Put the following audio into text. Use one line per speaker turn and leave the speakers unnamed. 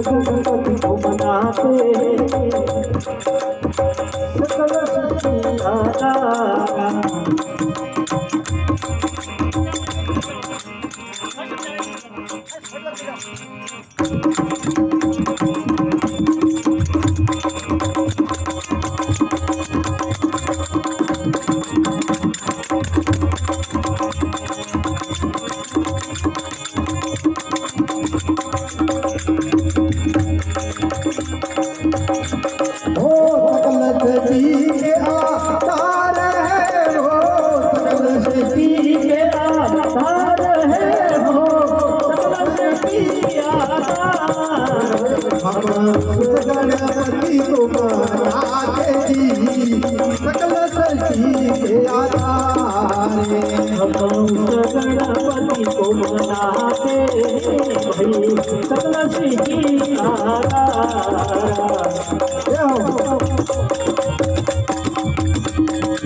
गणपति को मनाते सकल सृष्टि आधारा।
गणपति को मनाते जी सकल सृष्टि के आधार।
हम गणपति को मनाते भाई सकल सृष्टि आधार।